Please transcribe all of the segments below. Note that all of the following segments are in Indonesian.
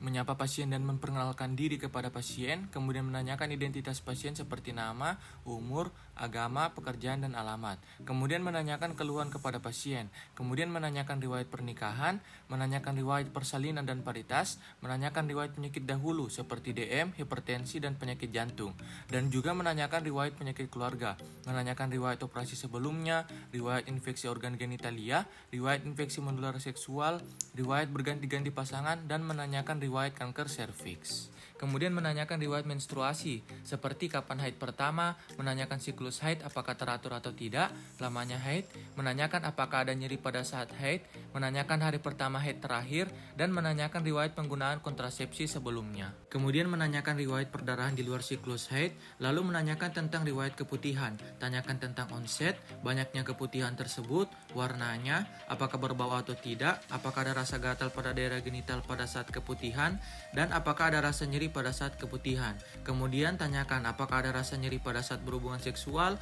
Menyapa pasien dan memperkenalkan diri kepada pasien, kemudian menanyakan identitas pasien seperti nama, umur, agama, pekerjaan, dan alamat. Kemudian menanyakan keluhan kepada pasien, kemudian menanyakan riwayat pernikahan, menanyakan riwayat persalinan dan paritas, menanyakan riwayat penyakit dahulu seperti DM, hipertensi, dan penyakit jantung, dan juga menanyakan riwayat penyakit keluarga, menanyakan riwayat operasi sebelumnya, riwayat infeksi organ genitalia, riwayat infeksi menular seksual, riwayat berganti-ganti pasangan, dan menanyakan riwayat kanker serviks. Kemudian menanyakan riwayat menstruasi, seperti kapan haid pertama, menanyakan siklus haid apakah teratur atau tidak, lamanya haid, menanyakan apakah ada nyeri pada saat haid, menanyakan hari pertama haid terakhir, dan menanyakan riwayat penggunaan kontrasepsi sebelumnya. Kemudian menanyakan riwayat perdarahan di luar siklus haid, lalu menanyakan tentang riwayat keputihan, tanyakan tentang onset, banyaknya keputihan tersebut, warnanya, apakah berbau atau tidak, apakah ada rasa gatal pada daerah genital pada saat keputihan, dan apakah ada rasa nyeri pada saat keputihan. Kemudian tanyakan apakah ada rasa nyeri pada saat berhubungan seksual,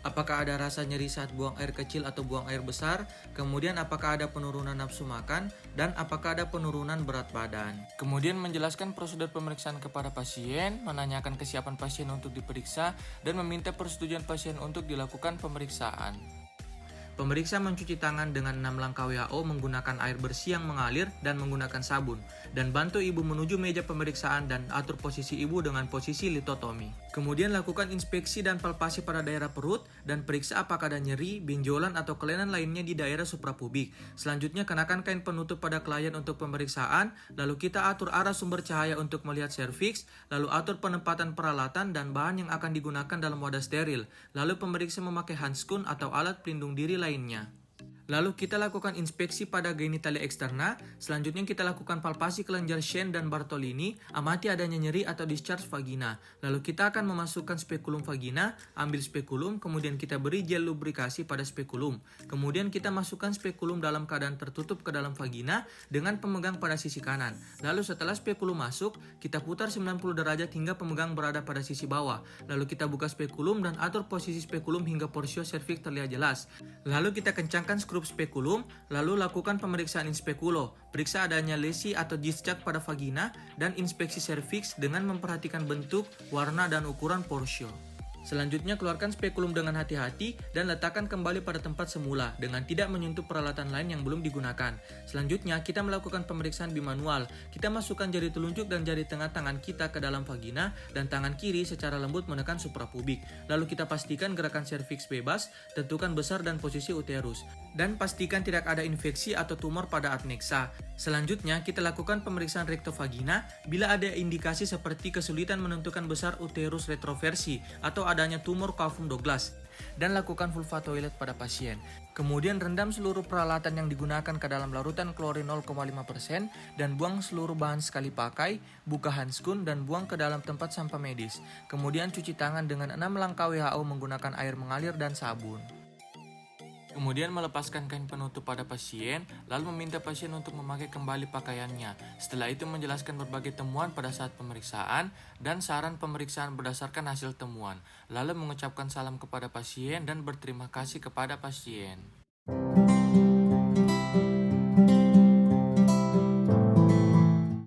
apakah ada rasa nyeri saat buang air kecil atau buang air besar, kemudian apakah ada penurunan nafsu makan, dan apakah ada penurunan berat badan. Kemudian menjelaskan prosedur pemeriksaan kepada pasien, menanyakan kesiapan pasien untuk diperiksa, dan meminta persetujuan pasien untuk dilakukan pemeriksaan. Pemeriksa mencuci tangan dengan 6 langkah WHO menggunakan air bersih yang mengalir dan menggunakan sabun, dan bantu ibu menuju meja pemeriksaan dan atur posisi ibu dengan posisi litotomi. Kemudian lakukan inspeksi dan palpasi pada daerah perut dan periksa apakah ada nyeri, benjolan atau kelainan lainnya di daerah suprapubik. Selanjutnya kenakan kain penutup pada klien untuk pemeriksaan, lalu kita atur arah sumber cahaya untuk melihat serviks, lalu atur penempatan peralatan dan bahan yang akan digunakan dalam wadah steril, lalu pemeriksa memakai handskun atau alat pelindung diri lainnya. Lalu kita lakukan inspeksi pada genitalia eksterna, selanjutnya kita lakukan palpasi kelenjar Shen dan Bartolini, amati adanya nyeri atau discharge vagina. Lalu kita akan memasukkan spekulum vagina, ambil spekulum, kemudian kita beri gel lubrikasi pada spekulum. Kemudian kita masukkan spekulum dalam keadaan tertutup ke dalam vagina dengan pemegang pada sisi kanan. Lalu setelah spekulum masuk, kita putar 90 derajat hingga pemegang berada pada sisi bawah. Lalu kita buka spekulum dan atur posisi spekulum hingga porsio serviks terlihat jelas. Lalu kita kencangkan skru spekulum, lalu lakukan pemeriksaan in spekulo, periksa adanya lesi atau discharge pada vagina, dan inspeksi serviks dengan memperhatikan bentuk, warna, dan ukuran porsio. Selanjutnya keluarkan spekulum dengan hati-hati dan letakkan kembali pada tempat semula dengan tidak menyentuh peralatan lain yang belum digunakan. Selanjutnya kita melakukan pemeriksaan bimanual. Kita masukkan jari telunjuk dan jari tengah tangan kita ke dalam vagina dan tangan kiri secara lembut menekan suprapubik. Lalu kita pastikan gerakan serviks bebas, tentukan besar dan posisi uterus, dan pastikan tidak ada infeksi atau tumor pada adnexa. Selanjutnya kita lakukan pemeriksaan rektovagina bila ada indikasi seperti kesulitan menentukan besar uterus retroversi atau adanya tumor cavum Douglas, dan lakukan vulva toilet pada pasien. Kemudian rendam seluruh peralatan yang digunakan ke dalam larutan klorin 0,5% dan buang seluruh bahan sekali pakai, buka handskun dan buang ke dalam tempat sampah medis. Kemudian cuci tangan dengan 6 langkah WHO menggunakan air mengalir dan sabun. Kemudian melepaskan kain penutup pada pasien, lalu meminta pasien untuk memakai kembali pakaiannya. Setelah itu menjelaskan berbagai temuan pada saat pemeriksaan dan saran pemeriksaan berdasarkan hasil temuan. Lalu mengucapkan salam kepada pasien dan berterima kasih kepada pasien.